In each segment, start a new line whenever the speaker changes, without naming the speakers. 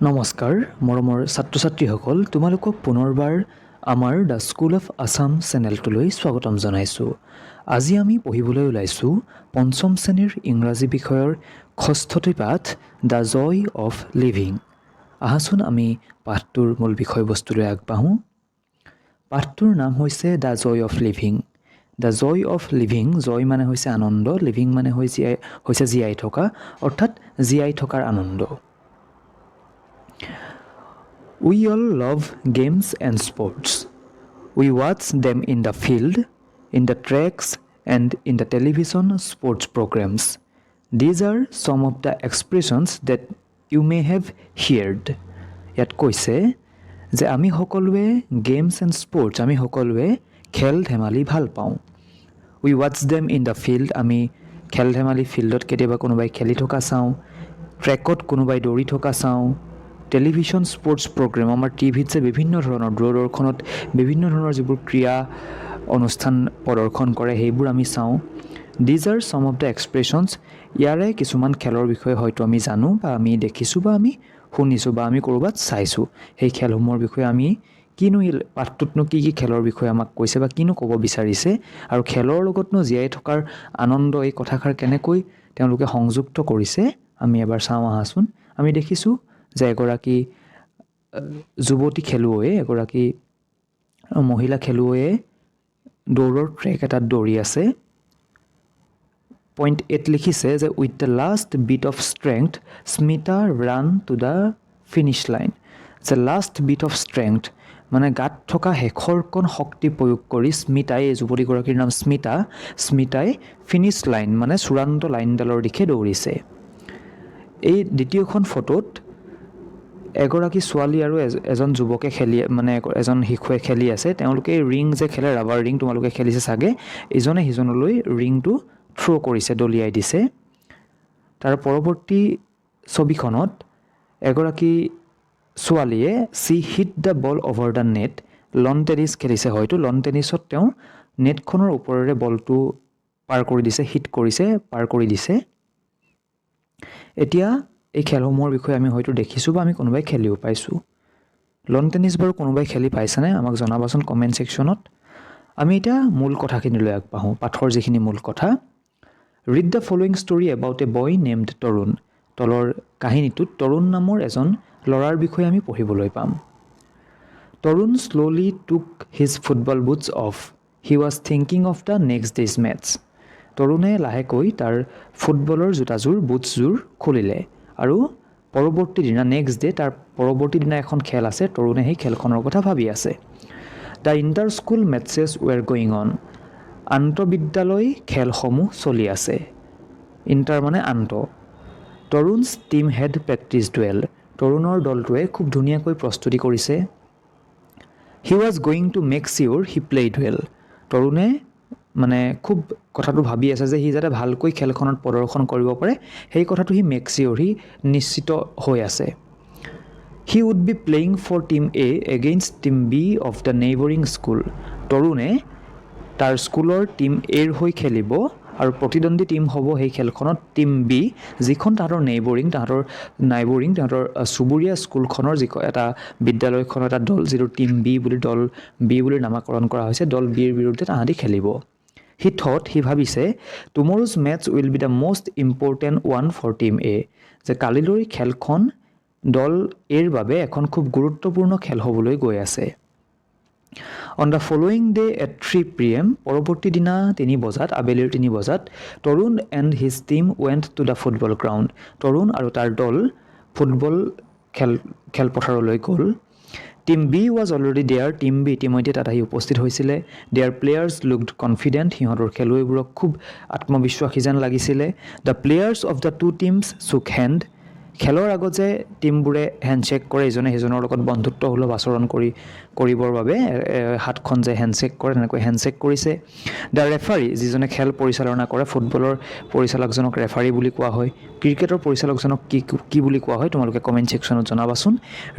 নমস্কাৰ মৰমৰ ছাত্ৰ ছাত্ৰীসকল তোমালোকক পুনৰবাৰ আমাৰ দ্য স্কুল অফ আছাম চেনেলটোলৈ স্বাগতম জনাইছোঁ। আজি আমি পঢ়িবলৈ ওলাইছোঁ পঞ্চম শ্ৰেণীৰ ইংৰাজী বিষয়ৰ ষষ্ঠটি পাঠ দ্য জয় অফ লিভিং। আহাচোন আমি পাঠটোৰ মূল বিষয়বস্তুলৈ আগবাঢ়োঁ। পাঠটোৰ নাম হৈছে the joy of living. The joy of living, joy মানে হৈছে আনন্দ, লিভিং মানে হৈছে জীয়াই থকা, অৰ্থাৎ জীয়াই থকাৰ আনন্দ। We all love games and sports. We watch them in the field, in the tracks, and in the television sports programs. These are some of the expressions that you may have heard. ইয়াত কৈছে যে আমি সকলোৱে games and sports, আমি সকলোৱে খেল ধেমালি ভাল পাওঁ। উই ৱাটছ দেম ইন দ্য ফিল্ড, আমি খেল ধেমালি ফিল্ডত কেতিয়াবা কোনোবাই খেলি থকা চাওঁ, ট্ৰেকত কোনোবাই দৌৰি থকা চাওঁ, টেলিভিশ্যন স্পৰ্টছ প্ৰগ্ৰেম, আমাৰ টিভিত যে বিভিন্ন ধৰণৰ দূৰদৰ্শনত বিভিন্ন ধৰণৰ যিবোৰ ক্ৰীড়া অনুষ্ঠান প্ৰদৰ্শন কৰে সেইবোৰ আমি চাওঁ। দিজ আৰ চাম অফ দ্য এক্সপ্ৰেশ্যনছ, ইয়াৰে কিছুমান খেলৰ বিষয়ে হয়তো আমি জানো বা আমি দেখিছোঁ বা আমি শুনিছোঁ বা আমি ক'ৰবাত চাইছোঁ। সেই খেলসমূহৰ বিষয়ে আমি কিনো পাঠটোতনো কি কি খেলৰ বিষয়ে আমাক কৈছে বা কিনো ক'ব বিচাৰিছে, আৰু খেলৰ লগতনো জীয়াই থকাৰ আনন্দ এই কথাষাৰ কেনেকৈ তেওঁলোকে সংযুক্ত কৰিছে আমি এবাৰ চাওঁ আহাচোন। আমি দেখিছোঁ যে এগৰাকী যুৱতী খেলুৱৈয়ে, এগৰাকী মহিলা খেলুৱৈয়ে দৌৰৰ ট্ৰেক এটাত দৌৰি আছে। পইণ্ট 8 লিখিছে যে with the last bit of strength Smita ran to the finish line. যে লাষ্ট বিট অফ ষ্ট্ৰেংথ মানে গাত থকা শেষৰকণ শক্তি প্ৰয়োগ কৰি স্মিতাই, এই যুৱতীগৰাকীৰ নাম স্মিতাই ফিনিছ লাইন মানে চূড়ান্ত লাইনডালৰ দিশে দৌৰিছে। এই দ্বিতীয়খন ফটোত এগৰাকী ছোৱালী আৰু এজন যুৱকে এজন শিশুৱে খেলি আছে। তেওঁলোকে ৰিং যে খেলে, ৰাবাৰ ৰিং, তোমালোকে খেলিছে চাগে, ইজনে সিজনলৈ ৰিংটো থ্ৰ' কৰিছে, দলিয়াই দিছে। তাৰ পৰৱৰ্তী ছবিখনত এগৰাকী ছোৱালীয়ে hit the ball over the net, lawn tennis খেলিছে হয়তো, লন টেনিছত তেওঁ নেটখনৰ ওপৰেৰে বলটো পাৰ কৰি দিছে, হিট কৰিছে, পাৰ কৰি দিছে। এতিয়া এই খেলসমূহৰ বিষয়ে আমি হয়তো দেখিছোঁ বা আমি কোনোবাই খেলিও পাইছোঁ। লন টেনিছ বাৰু কোনোবাই খেলি পাইছেনে আমাক জনাবাচোন কমেণ্ট ছেকশ্যনত। আমি এতিয়া মূল কথাখিনিলৈ আগবাঢ়োঁ, পাঠৰ যিখিনি মূল কথা। Read the following story about a boy named Tarun. তলৰ কাহিনীটোত তৰুণ নামৰ এজন ল'ৰাৰ বিষয়ে আমি পঢ়িবলৈ পাম। Tarun slowly took his football boots off, he was thinking of the next day's match. তৰুণে লাহেকৈ তাৰ ফুটবলৰ বুটছযোৰ খুলিলে আৰু পৰৱৰ্তী দিনা, নেক্সট ডে, তাৰ পৰৱৰ্তী দিনা এখন খেল আছে, তৰুণে সেই খেলখনৰ কথা ভাবি আছে। The inter school matches were going on, আন্তঃবিদ্যালয় খেলসমূহ চলি আছে। ইণ্টাৰ মানে আন্ত। Tarun's team had practised well, তৰুণৰ দলটোৱে খুব ধুনীয়াকৈ প্ৰস্তুতি কৰিছে। He was going to make sure he played well, তৰুণে খুব কথাটো ভাবি আছে যে সি যাতে ভালকৈ খেলখনত প্ৰদৰ্শন কৰিব পাৰে, সেই কথাটো সি মেক চিয়'ৰ, সি নিশ্চিত হৈ আছে। He would be playing for team A against team B of the neighbouring school, তৰুণে তাৰ স্কুলৰ টিম এৰ হৈ খেলিব আৰু প্ৰতিদ্বন্দ্বী টিম হ'ব সেই খেলখনত টিম বি, যিখন তাহাঁতৰ তাহাঁতৰ চুবুৰীয়া স্কুলখনৰ এটা বিদ্যালয়খনৰ এটা দল, যিটো টিম বি বুলি নামাকৰণ কৰা হৈছে, দল বিৰ বিৰুদ্ধে তাহাঁতি খেলিব। সি ভাবিছে tomorrow's match will be the most important one for team A, যে কালিলৈ খেলখন দল এৰ বাবে এখন খুব গুৰুত্বপূৰ্ণ খেল হ'বলৈ গৈ আছে। On the following day at 3 PM, পৰৱৰ্তী দিনা 3 বজাত, আবেলিৰ 3 বজাত, Tarun and his team went to the football ground, Tarun আৰু তাৰ দল ফুটবল খেলপথাৰলৈ গ'ল। Team B was already there, team B ইতিমধ্যে তাত আহি উপস্থিত হৈছিলে। দেয়াৰ প্লেয়াৰ্ছ লুকড কনফিডেণ্ট, সিহঁতৰ খেলুৱৈবোৰক খুব আত্মবিশ্বাসী যেন লাগিছিলে। The players of the two teams shook hand, খেলৰ আগত যে টিমবোৰে হেণ্ডশ্বেক কৰে, ইজনে সিজনৰ লগত বন্ধুত্বসুলভ আচৰণ কৰিবৰ বাবে হাতখন যে হেণ্ডশ্বেক কৰে, তেনেকৈ হেণ্ডশ্বেক কৰিছে। দ্য ৰেফাৰী, যিজনে খেল পৰিচালনা কৰে, ফুটবলৰ পৰিচালকজনক ৰেফাৰী বুলি কোৱা হয়, ক্ৰিকেটৰ পৰিচালকজনক কি বুলি কোৱা হয় তোমালোকে কমেণ্ট ছেকশ্যনত জনাবাচোন।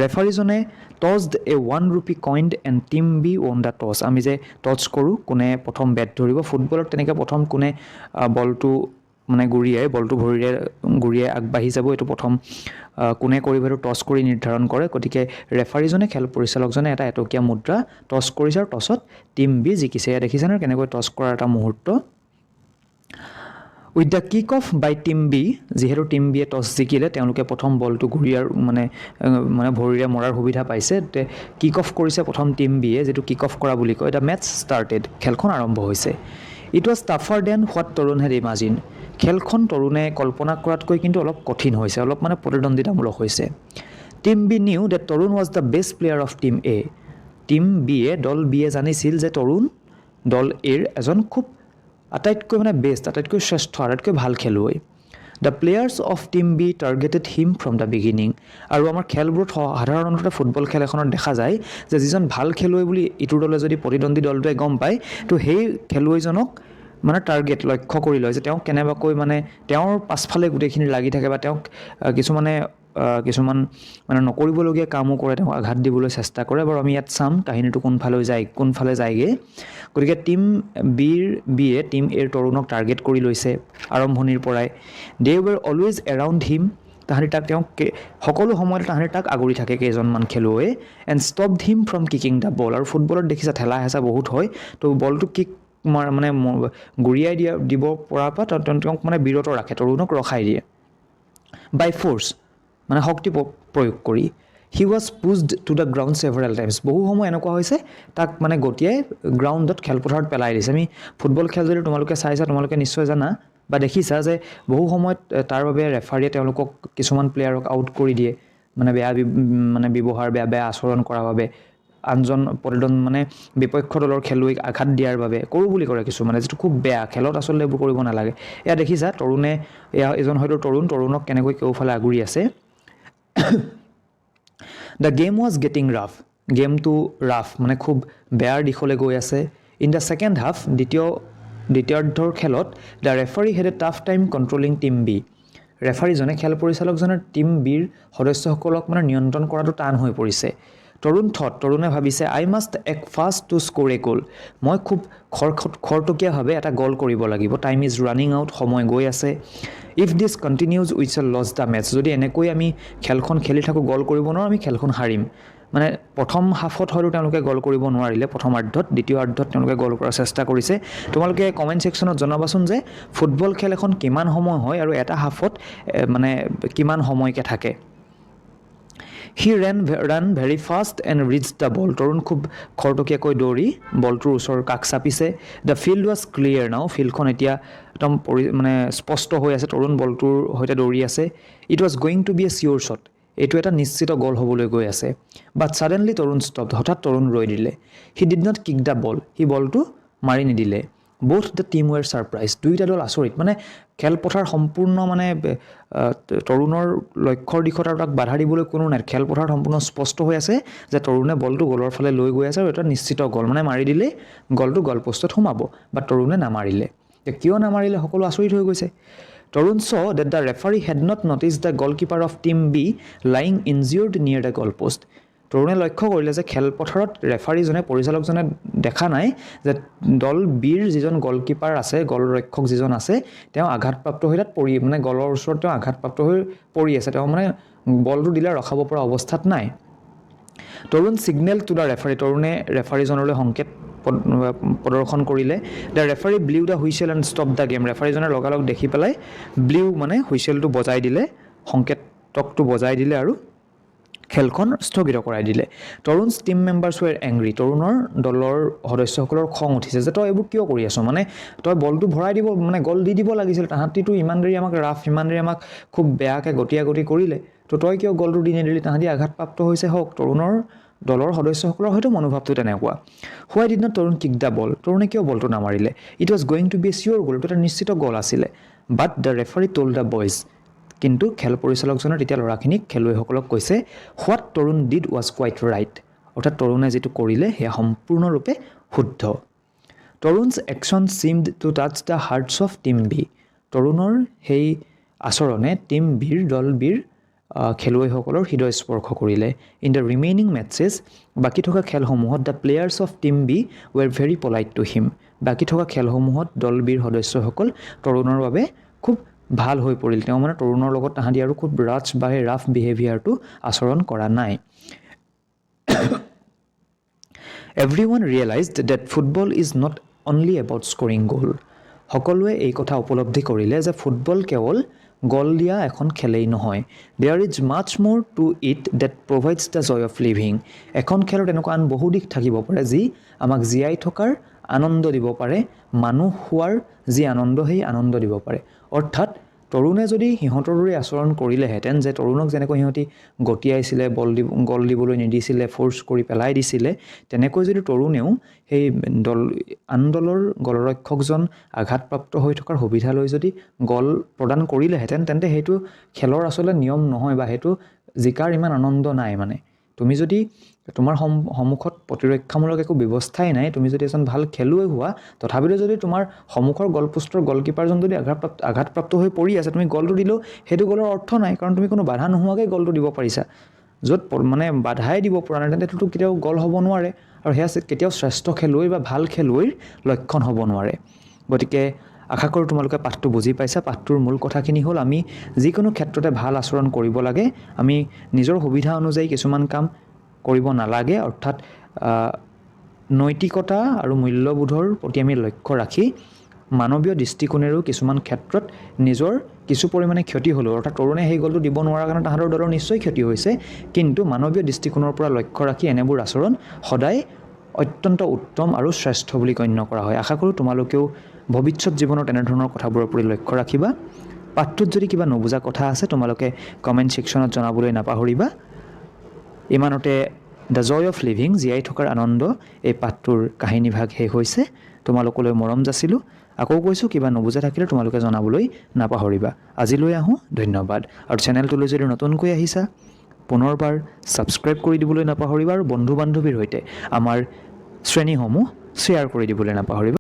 ৰেফাৰীজনে tossed a 1 rupee coin and team B won the toss, আমি যে টছ কৰোঁ, কোনে প্ৰথম বেট ধৰিব, ফুটবলত তেনেকৈ প্ৰথম কোনে বলটো ভৰিৰে গুৰিয়াই আগবাঢ়ি যাব, এইটো প্ৰথম কোনে কৰিব সেইটো টছ কৰি নিৰ্ধাৰণ কৰে গতিকে ৰেফাৰীজনে খেল পৰিচালকজনে এটা এটকীয়া মুদ্ৰা টছ কৰিছে আৰু টছত টিম বি জিকিছে এয়া দেখিছেনে কেনেকৈ টছ কৰাৰ এটা মুহূৰ্ত with the kick off by team B যিহেতু টিম বিয়ে টছ জিকিলে তেওঁলোকে প্ৰথম বলটো ঘূৰিয়াৰ মানে ভৰিৰে মৰাৰ সুবিধা পাইছে কিক অফ কৰিছে প্ৰথম টিম বিয়ে যিটো কিক অফ কৰা বুলি কয় দ্য মেটছ ষ্টাৰ্টেড খেলখন আৰম্ভ হৈছে it was tougher than what Tarun had imagined খেলখন তৰুণে কল্পনা কৰাতকৈ কিন্তু অলপ কঠিন হৈছে অলপ মানে প্ৰতিদ্বন্দ্বিতামূলক হৈছে team B new date Tarun was the best player of team A team বিয়ে দল বিয়ে জানিছিল যে তৰুণ দল এৰ এজন খুব আটাইতকৈ মানে বেষ্ট আটাইতকৈ শ্ৰেষ্ঠ আটাইতকৈ ভাল খেলুৱৈ the players of team B targeted him from the beginning আৰু আমাৰ খেলবোৰত সাধাৰণতে ফুটবল খেল এখনত দেখা যায় যে যিজন ভাল খেলুৱৈ বুলি ইটোৰ দলে যদি প্ৰতিদ্বন্দ্বী দলটোৱে গম পায় তো সেই খেলুৱৈজনক মানে টাৰ্গেট লক্ষ্য কৰি লয় যে তেওঁক কেনেবাকৈ মানে তেওঁৰ পাছফালে গোটেইখিনি লাগি থাকে বা তেওঁক কিছুমান মানে নকৰিবলগীয়া কামো কৰে তেওঁক আঘাত দিবলৈ চেষ্টা কৰে বাৰু আমি ইয়াত চাম কাহিনীটো কোনফালে যায়গৈ গতিকে টিম বিয়ে টিম এৰ তৰুণক টাৰ্গেট কৰি লৈছে আৰম্ভণিৰ পৰাই দে ৱেৰ অলৱেজ এৰাউণ্ড হিম তাহাঁতি তেওঁক সকলো সময়তে তাহাঁতি তাক আগুৰি থাকে কেইজনমান খেলুৱৈয়ে and stopped him from kicking the ball আৰু ফুটবলত দেখিছা ঠেলা হেঁচা বহুত হয় তো বলটো কিক মানে গুৰিয়াই দিব পৰাৰ পৰা তেওঁক মানে বিৰত ৰাখে তৰুণক ৰখাই দিয়ে বাই ফ'ৰ্চ মানে শক্তি প্ৰয়োগ কৰি he was pushed to the ground several times বহু সময় এনেকুৱা হৈছে তাক মানে গতিয়াই গ্ৰাউণ্ডত খেলপথাৰত পেলাই দিছে আমি ফুটবল খেল যদি তোমালোকে চাইছা তোমালোকে নিশ্চয় জানা বা দেখিছা যে বহু সময়ত তাৰ বাবে ৰেফাৰীয়ে তেওঁলোকক কিছুমান প্লেয়াৰক আউট কৰি দিয়ে মানে বেয়া ব্যৱহাৰ বেয়া আচৰণ কৰাৰ বাবে আনজন মানে বিপক্ষ দলৰ খেলুৱৈক আঘাত দিয়াৰ বাবে কৰোঁ বুলি কৰে কিছুমানে যিটো খুব বেয়া খেলত আচলতে এইবোৰ কৰিব নালাগে এয়া দেখিছা তৰুণে এজন হয়তো তৰুণক কেনেকৈ কেউফালে আগুৰি আছে the game was getting rough গেমটো ৰাফ মানে খুব বেয়াৰ দিশলৈ গৈ আছে ইন দ্য ছেকেণ্ড হাফ দ্বিতীয়াৰ্ধৰ খেলত the referee had a tough time controlling team B ৰেফাৰীজনে খেল পৰিচালকজনে টিম বিৰ সদস্যসকলক মানে নিয়ন্ত্ৰণ কৰাটো টান হৈ পৰিছে তৰুণে ভাবিছে আই মাষ্ট এক ফাষ্ট টু স্ক'ৰ এ গ'ল মই খুব খৰতকীয়াভাৱে এটা গ'ল কৰিব লাগিব টাইম ইজ ৰানিং আউট সময় গৈ আছে if this continues we shall lose the match যদি এনেকৈ আমি খেলখন খেলি থাকোঁ গ'ল কৰিব নোৱাৰোঁ আমি খেলখন হাৰিম মানে প্ৰথম হাফত হয়তো তেওঁলোকে গ'ল কৰিব নোৱাৰিলে প্ৰথমাৰ্ধত দ্বিতীয়াৰ্ধত তেওঁলোকে গ'ল কৰাৰ চেষ্টা কৰিছে তোমালোকে কমেণ্ট ছেকশ্যনত জনাবাচোন যে ফুটবল খেল এখন কিমান সময় হয় আৰু এটা হাফত মানে কিমান সময়কৈ থাকে হি ran very fast and reached the ball তৰুণ খুব খৰতকীয়াকৈ দৌৰি বলটোৰ ওচৰ কাষ চাপিছে দ্য ফিল্ড ৱাজ ক্লিয়াৰ নাও ফিল্ডখন এতিয়া একদম মানে স্পষ্ট হৈ আছে তৰুণ বলটোৰ সৈতে দৌৰি আছে it was going to be a sure shot এইটো এটা নিশ্চিত গ'ল হ'বলৈ গৈ আছে বাট ছাডেনলি তৰুণ ষ্টপ হঠাৎ তৰুণ ৰৈ দিলে he did not kick the ball সি বলটো মাৰি নিদিলে both the team were surprised দুইটা দল আচৰিত মানে খেলপথাৰ সম্পূৰ্ণ মানে তৰুণৰ লক্ষ্যৰ দিশত আৰু তাক বাধা দিবলৈ কোনো নাই খেলপথাৰত সম্পূৰ্ণ স্পষ্ট হৈ আছে যে তৰুণে বলটো গ'লৰ ফালে লৈ গৈ আছে আৰু এটা নিশ্চিত গ'ল মানে মাৰি দিলে গ'লটো গ'লপষ্টত সোমাব বাট তৰুণে নামাৰিলে কিয় নামাৰিলে সকলো আচৰিত হৈ গৈছে তৰুণ saw that the referee had not noticed the goalkeeper of team B lying injured near the goalpost তৰুণে লক্ষ্য কৰিলে যে খেলপথাৰত ৰেফাৰীজনে পৰিচালকজনে দেখা নাই যে দল বিৰ যিজন গলকিপাৰ আছে গলৰক্ষক যিজন আছে তেওঁ আঘাতপ্ৰাপ্ত হৈ তাত পৰি মানে গলৰ ওচৰত তেওঁ আঘাতপ্ৰাপ্ত হৈ পৰি আছে তেওঁ মানে বলটো দিলে ৰখাব পৰা অৱস্থাত নাই Tarun signal to the referee তৰুণে ৰেফাৰীজনলৈ সংকেত প্ৰদৰ্শন কৰিলে the referee blew the whistle and stop the game ৰেফাৰীজনে লগালগ দেখি পেলাই ব্লিউ মানে হুইচেলটো বজাই দিলে সংকেতকটো বজাই দিলে আৰু খেলখন স্থগিত কৰাই দিলে তৰুণছ টিম মেম্বাৰ্ছ ৱেৰ এংগ্ৰি তৰুণৰ দলৰ সদস্যসকলৰ খং উঠিছে যে তই এইবোৰ কিয় কৰি আছ মানে তই বলটো ভৰাই দিব মানে গ'ল দি দিব লাগিছিল তাহাঁতিতো ইমান দেৰি আমাক ইমান দেৰি আমাক খুব বেয়াকৈ গতি কৰিলে তো তই কিয় গ'লটো দি নিদিলি তাহাঁতি আঘাতপ্ৰাপ্ত হৈছে হওক তৰুণৰ দলৰ সদস্যসকলৰ হয়তো মনোভাৱটো তেনেকুৱা why did not Tarun kick the ball তৰুণে কিয় বলটো নামাৰিলে it was going to be a sure goal এইটো এটা নিশ্চিত গ'ল আছিলে but the referee told the boys কিন্তু খেল পৰিচালকজনে তেতিয়া ল'ৰাখিনিক খেলুৱৈসকলক কৈছে what Tarun did was quite right অৰ্থাৎ তৰুণে যিটো কৰিলে সেয়া সম্পূৰ্ণৰূপে শুদ্ধ Tarun's action seemed to touch the hearts of team B তৰুণৰ সেই আচৰণে টিম বিৰ দল বিৰ খেলুৱৈসকলৰ হৃদয় স্পৰ্শ কৰিলে ইন দ্য ৰিমেইনিং মেটছেছ বাকী থকা খেলসমূহত the players of team B were very polite to him বাকী থকা খেলসমূহত দল বিৰ সদস্যসকল তৰুণৰ বাবে খুব ভাল হৈ পৰিল তেওঁ মানে তৰুণৰ লগত তাহাঁতি আৰু খুব ৰাফ বিহেভিয়াৰটো আচৰণ কৰা নাই Everyone realized that football is not only about scoring goal. সকলোৱে এই কথা উপলব্ধি কৰিলে যে ফুটবল কেৱল গল দিয়া এখন খেলেই নহয় There is much more to it that provides the joy of living. এখন খেলত এনেকুৱা আন বহু দিশ থাকিব পাৰে যি আমাক জীয়াই থকাৰ আনন্দ দিব পাৰে মানুহ হোৱাৰ যি আনন্দ সেই আনন্দ দিব পাৰে অৰ্থাৎ তৰুণে যদি সিহঁতৰ দৰে আচৰণ কৰিলেহেঁতেন যে তৰুণক যেনেকৈ সিহঁতি গতিয়াইছিলে গল দিবলৈ নিদিছিলে ফ'ৰ্চ কৰি পেলাই দিছিলে তেনেকৈ যদি তৰুণেও সেই আন দলৰ গলৰক্ষকজন আঘাতপ্ৰাপ্ত হৈ থকাৰ সুবিধা লৈ যদি গল প্ৰদান কৰিলেহেঁতেন তেন্তে সেইটো খেলৰ আচলতে নিয়ম নহয় বা সেইটো জিকাৰ ইমান আনন্দ নাই মানে তুমি যদি তোমাৰ সন্মুখত প্ৰতিৰক্ষামূলক একো ব্যৱস্থাই নাই তুমি যদি এজন ভাল খেলুৱৈ হোৱা তথাপিও যদি তোমাৰ সন্মুখৰ গলপোষ্টৰ গলকিপাৰজন যদি আঘাতপ্ৰাপ্ত হৈ পৰি আছে তুমি গলটো দিলেও সেইটো গলৰ অৰ্থ নাই কাৰণ তুমি কোনো বাধা নোহোৱাকৈ গলটো দিব পাৰিছা য'ত মানে বাধাই দিব পৰা নাই তেন্তে সেইটো কেতিয়াও গল হ'ব নোৱাৰে আৰু সেয়া কেতিয়াও শ্ৰেষ্ঠ খেলুৱৈ বা ভাল খেলুৱৈৰ লক্ষণ হ'ব নোৱাৰে গতিকে আশা কৰোঁ তোমালোকে পাঠটো বুজি পাইছা পাঠটোৰ মূল কথাখিনি হ'ল আমি যিকোনো ক্ষেত্ৰতে ভাল আচৰণ কৰিব লাগে আমি নিজৰ সুবিধা অনুযায়ী কিছুমান কাম কৰিব নালাগে অৰ্থাৎ নৈতিকতা আৰু মূল্যবোধৰ প্ৰতি আমি লক্ষ্য ৰাখি মানৱীয় দৃষ্টিকোণেৰেও কিছুমান ক্ষেত্ৰত নিজৰ কিছু পৰিমাণে ক্ষতি হ'লেও অৰ্থাৎ তৰুণে সেই গলটো দিব নোৱাৰাৰ কাৰণে তাহাঁতৰ দলৰ নিশ্চয় ক্ষতি হৈছে কিন্তু মানৱীয় দৃষ্টিকোণৰ পৰা লক্ষ্য ৰাখি এনেবোৰ আচৰণ সদায় অত্যন্ত উত্তম আৰু শ্ৰেষ্ঠ বুলি গণ্য কৰা হয় আশা কৰোঁ তোমালোকেও ভৱিষ্যত জীৱনত এনেধৰণৰ কথাবোৰৰ প্ৰতি লক্ষ্য ৰাখিবা পাঠটোত যদি কিবা নুবুজা কথা আছে তোমালোকে কমেণ্ট ছেকশ্যনত জনাবলৈ নাপাহৰিবা ইমানতে দ্য জয় অফ লিভিং জীয়াই থকাৰ আনন্দ এই পাঠটোৰ কাহিনীভাগ শেষ হৈছে তোমালোকলৈ মৰম যাচিলোঁ আকৌ কৈছোঁ কিবা নুবুজা থাকিলে তোমালোকে জনাবলৈ নাপাহৰিবা আজিলৈ আহোঁ ধন্যবাদ আৰু চেনেলটোলৈ যদি নতুনকৈ আহিছা পুনৰবাৰ ছাবস্ক্ৰাইব কৰি দিবলৈ নাপাহৰিবা আৰু বন্ধু বান্ধৱীৰ সৈতে আমাৰ শ্ৰেণীসমূহ শ্বেয়াৰ কৰি দিবলৈ নাপাহৰিবা